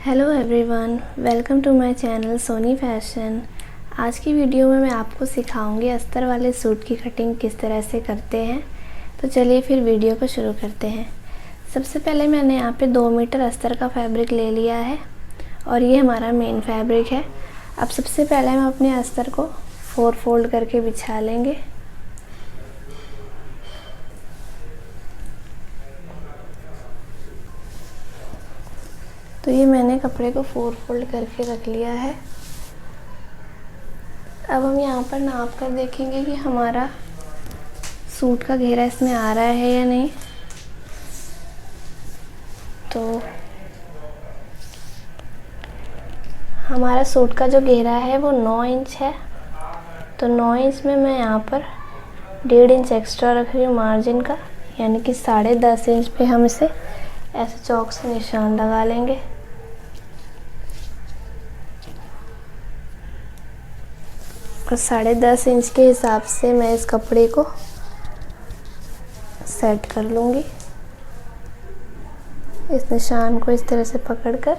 Hello everyone, welcome to my channel Soni fashion. आज की video में मैं आपको सिखाऊंगी अस्तर वाले सूट की कटिंग किस तरह से करते हैं। तो चलिए फिर वीडियो को शुरू करते हैं। सबसे पहले मैंने यहाँ पे 2 मीटर अस्तर का फैब्रिक ले लिया है और ये हमारा मेन फैब्रिक है। अब सबसे पहले हम अपने अस्तर को 4 फोल्ड करके बिछा लेंगे। तो ये मैंने कपड़े को 4 फोल्ड करके रख लिया है। अब हम यहाँ पर नाप कर देखेंगे कि हमारा सूट का घेरा इसमें आ रहा है या नहीं। तो हमारा सूट का जो घेरा है वो 9 इंच है। तो 9 इंच में मैं यहाँ पर 1.5 इंच एक्स्ट्रा रख रही हूँ मार्जिन का, यानी कि 10.5 इंच पे हम इसे ऐसे चौक से निशान लगा लेंगे। और 10.5 इंच के हिसाब से मैं इस कपड़े को सेट कर लूँगी, इस निशान को इस तरह से पकड़कर।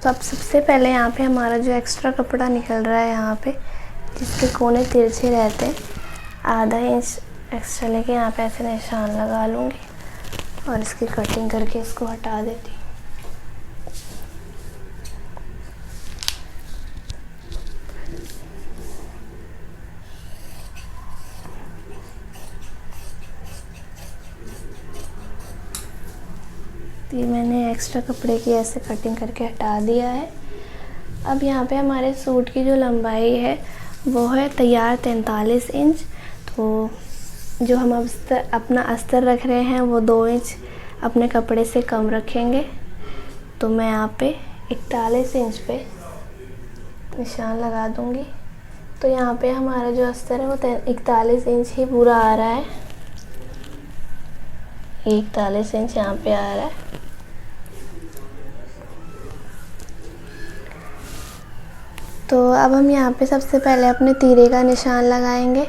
तो अब सबसे पहले यहाँ पे हमारा जो एक्स्ट्रा कपड़ा निकल रहा है, यहाँ पे जिसके कोने तिरछे रहते हैं, आधा इंच एक्स्ट्रा लेके यहाँ पे ऐसे निशान लगा लूँगी और इसकी कटिंग करके इसको हटा देती हूँ। ये मैंने एक्स्ट्रा कपड़े की ऐसे कटिंग करके हटा दिया है। अब यहाँ पे हमारे सूट की जो लंबाई है वो है तैयार 43 इंच। तो जो हम अपना अस्तर रख रहे हैं वो 2 इंच अपने कपड़े से कम रखेंगे। तो मैं यहाँ पे 41 इंच पे निशान लगा दूँगी। तो यहाँ पे हमारा जो अस्तर है वो 41 इंच ही पूरा आ रहा है। 41 इंच यहाँ पे आ रहा है। तो अब हम यहाँ पे सबसे पहले अपने तीरे का निशान लगाएंगे।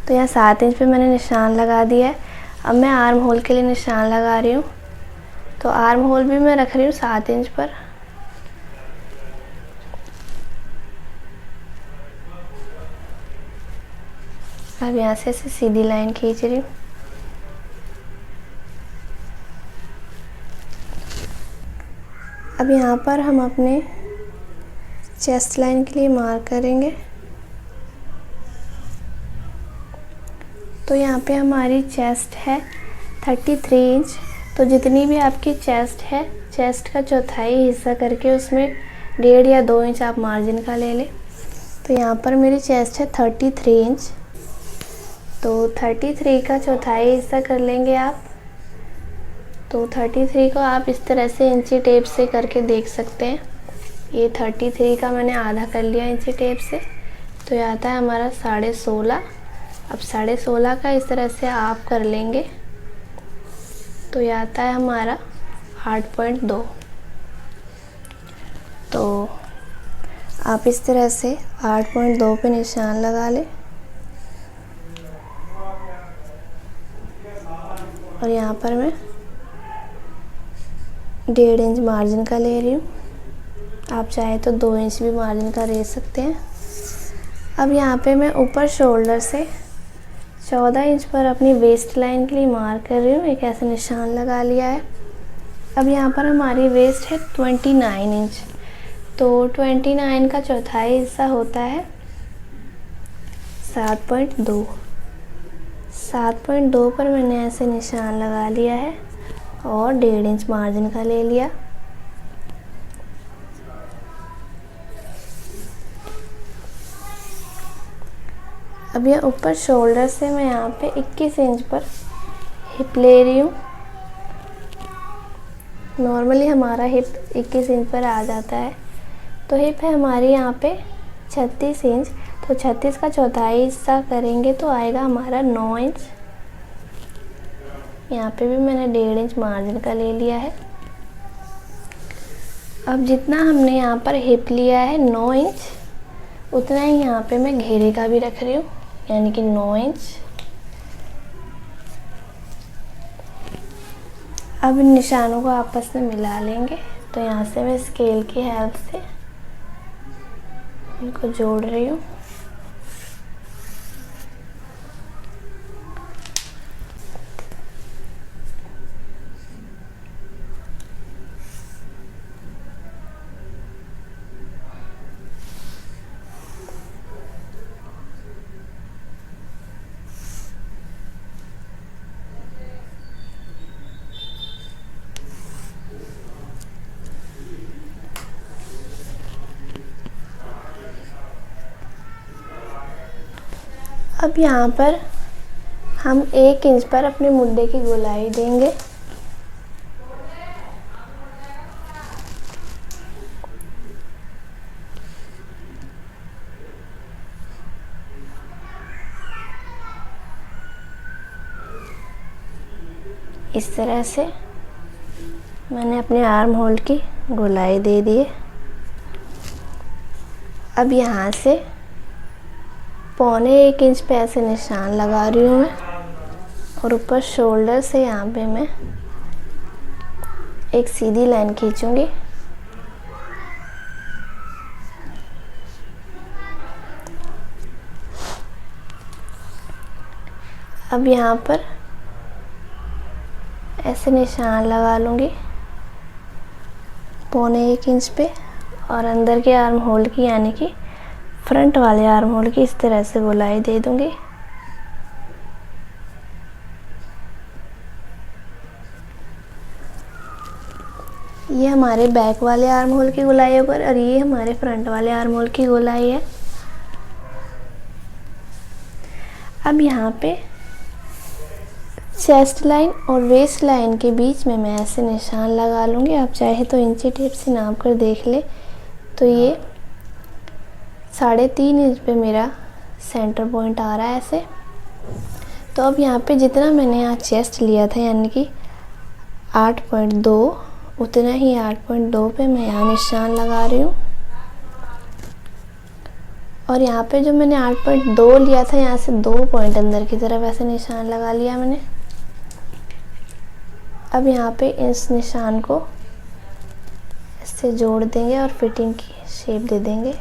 तो यहाँ 7 इंच पे मैंने निशान लगा दिया है। अब मैं आर्म होल के लिए निशान लगा रही हूँ। तो आर्म होल भी मैं रख रही हूँ 7 इंच पर। अब यहाँ से ऐसे सीधी लाइन खींच रही हूँ। अब यहाँ पर हम अपने चेस्ट लाइन के लिए मार्क करेंगे। तो यहाँ पे हमारी चेस्ट है 33 इंच। तो जितनी भी आपकी चेस्ट है, चेस्ट का चौथाई हिस्सा करके उसमें 1.5 या 2 इंच आप मार्जिन का ले लें। तो यहाँ पर मेरी चेस्ट है 33 इंच। तो 33 का चौथाई हिस्सा कर लेंगे आप। तो 33 को आप इस तरह से इंची टेप से करके देख सकते हैं। ये 33 का मैंने आधा कर लिया इंची टेप से। तो ये आता है हमारा 16.5। अब 16.5 का इस तरह से आप कर लेंगे तो ये आता है हमारा 8.2। तो आप इस तरह से 8.2 पे निशान लगा लें और यहाँ पर मैं 1.5 इंच मार्जिन का ले रही हूँ। आप चाहे तो 2 इंच भी मार्जिन का ले सकते हैं। अब यहाँ पे मैं ऊपर शोल्डर से 14 इंच पर अपनी वेस्ट लाइन के लिए मार्क कर रही हूँ। एक ऐसे निशान लगा लिया है। अब यहाँ पर हमारी वेस्ट है 29 इंच। तो 29 का चौथाई हिस्सा होता है 7.2। 7.2 पर मैंने ऐसे निशान लगा लिया है और 1.5 इंच मार्जिन का ले लिया। अब यह ऊपर शोल्डर से मैं यहाँ पे 21 इंच पर हिप ले रही हूँ। नॉर्मली हमारा हिप 21 इंच पर आ जाता है। तो हिप है हमारी यहाँ पे 36 इंच। तो 36 का चौथाई हिस्सा करेंगे तो आएगा हमारा 9 इंच। यहाँ पे भी मैंने 1.5 इंच मार्जिन का ले लिया है। अब जितना हमने यहाँ पर हिप लिया है 9 इंच, उतना ही यहाँ पे मैं घेरे का भी रख रही हूँ, यानी कि 9 इंच। अब इन निशानों को आपस में मिला लेंगे। तो यहाँ से मैं स्केल की हेल्प से इनको जोड़ रही हूँ। अब यहाँ पर हम 1 इंच पर अपने मुड्डे की गोलाई देंगे। इस तरह से मैंने अपने आर्म होल की गोलाई दे दी है। अब यहाँ से 1.25 इंच पे ऐसे निशान लगा रही हूँ मैं, और ऊपर शोल्डर से यहाँ पे मैं एक सीधी लाइन खींचूंगी। अब यहाँ पर ऐसे निशान लगा लूँगी 1.25 इंच पे, और अंदर के आर्म होल की यानी कि फ्रंट वाले आर्म होल की इस तरह से गोलाई दे दूँगी। ये हमारे बैक वाले आर्म होल की गोलाई होगी और ये हमारे फ्रंट वाले आर्म होल की गोलाई है। अब यहाँ पे चेस्ट लाइन और वेस्ट लाइन के बीच में मैं ऐसे निशान लगा लूँगी। आप चाहे तो इंची टेप से नाप कर देख ले। तो ये 3.5 इंच पे मेरा सेंटर पॉइंट आ रहा है ऐसे। तो अब यहाँ पे जितना मैंने यहाँ चेस्ट लिया था यानी कि 8.2, उतना ही 8.2 पे मैं यहाँ निशान लगा रही हूँ। और यहाँ पे जो मैंने 8.2 लिया था, यहाँ से 2 पॉइंट अंदर की तरफ ऐसे निशान लगा लिया मैंने। अब यहाँ पे इस निशान को इससे जोड़ देंगे और फिटिंग की शेप दे देंगे।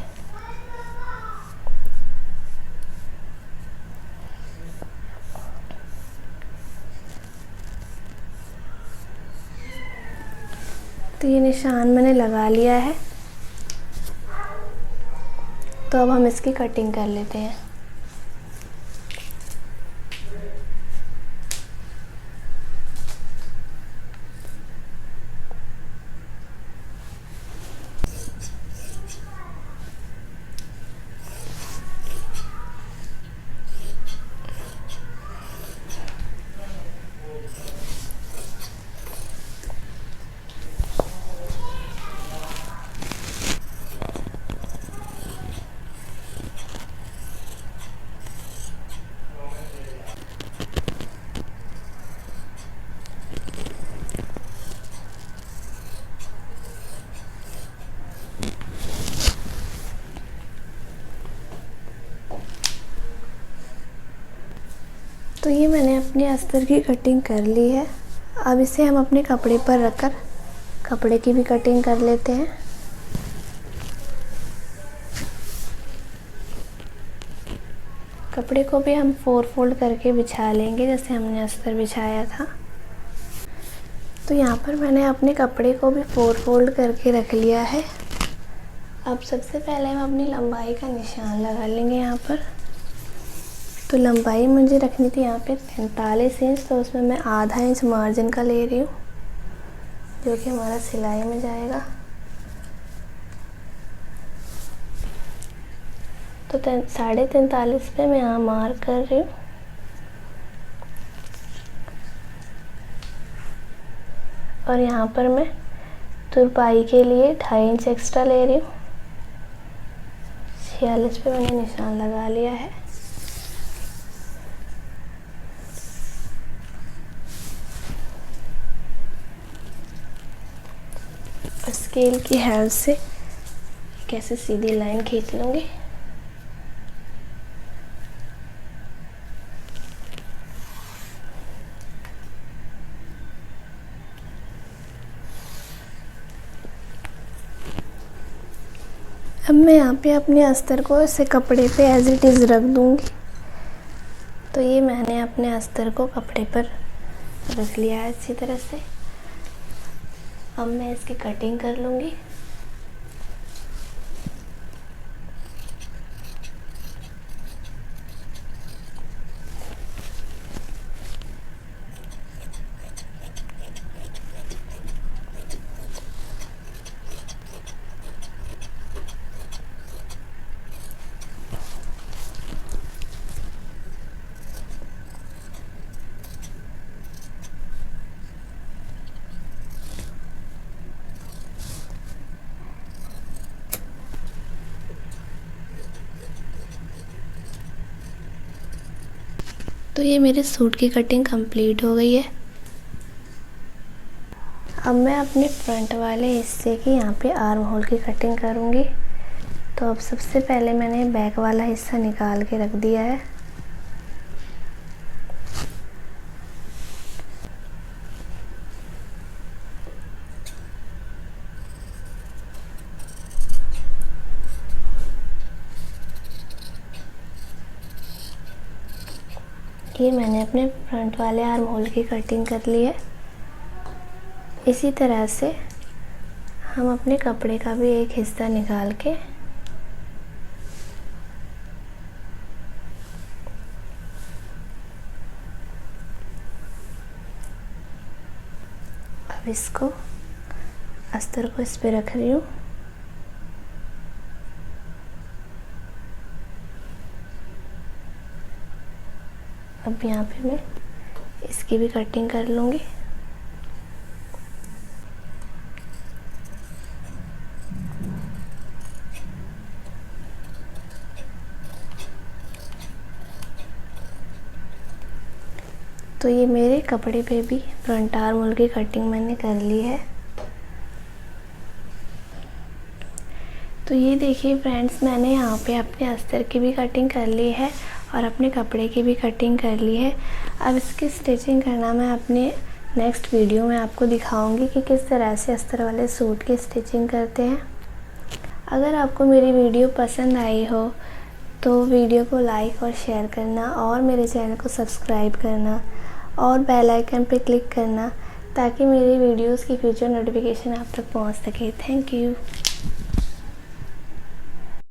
तो ये निशान मैंने लगा लिया है। तो अब हम इसकी कटिंग कर लेते हैं। तो ये मैंने अपने अस्तर की कटिंग कर ली है। अब इसे हम अपने कपड़े पर रखकर कपड़े की भी कटिंग कर लेते हैं। कपड़े को भी हम 4 फोल्ड करके बिछा लेंगे जैसे हमने अस्तर बिछाया था। तो यहाँ पर मैंने अपने कपड़े को भी 4 फोल्ड करके रख लिया है। अब सबसे पहले हम अपनी लंबाई का निशान लगा लेंगे यहाँ पर। तो लंबाई मुझे रखनी थी यहाँ पे 43 इंच, तो उसमें मैं आधा इंच मार्जिन का ले रही हूँ जो कि हमारा सिलाई में जाएगा। तो 43.5 पे मैं यहाँ मार्क कर रही हूँ। और यहाँ पर मैं तुरपाई के लिए 2.5 इंच एक्स्ट्रा ले रही हूँ। 46 पे मैंने निशान लगा लिया है। और स्केल की हेल्प से कैसे सीधी लाइन खींच लूँगी। अब मैं यहाँ पे अपने अस्तर को ऐसे कपड़े पे एज इट इज़ रख दूँगी। तो ये मैंने अपने अस्तर को कपड़े पर रख लिया है अच्छी तरह से। अब मैं इसकी कटिंग कर लूँगी। तो ये मेरे सूट की कटिंग कंप्लीट हो गई है। अब मैं अपने फ्रंट वाले हिस्से की यहाँ पे आर्म होल की कटिंग करूँगी। तो अब सबसे पहले मैंने बैक वाला हिस्सा निकाल के रख दिया है। ये मैंने अपने फ्रंट वाले आर्म होल की कटिंग कर ली है। इसी तरह से हम अपने कपड़े का भी एक हिस्सा निकाल के अब इसको अस्तर को इस पे रख रही हूँ। अब यहाँ पे मैं इसकी भी कटिंग कर लूँगी। तो ये मेरे कपड़े पे भी फ्रंट आर्म होल की कटिंग मैंने कर ली है। तो ये देखिए फ्रेंड्स, मैंने यहाँ पे अपने अस्तर की भी कटिंग कर ली है और अपने कपड़े की भी कटिंग कर ली है। अब इसकी स्टिचिंग करना मैं अपने नेक्स्ट वीडियो में आपको दिखाऊंगी कि किस तरह से अस्तर वाले सूट की स्टिचिंग करते हैं। अगर आपको मेरी वीडियो पसंद आई हो तो वीडियो को लाइक और शेयर करना और मेरे चैनल को सब्सक्राइब करना और बेल आइकन पे क्लिक करना ताकि मेरी वीडियोस की फ्यूचर नोटिफिकेशन आप तक पहुंच सके। Thank you.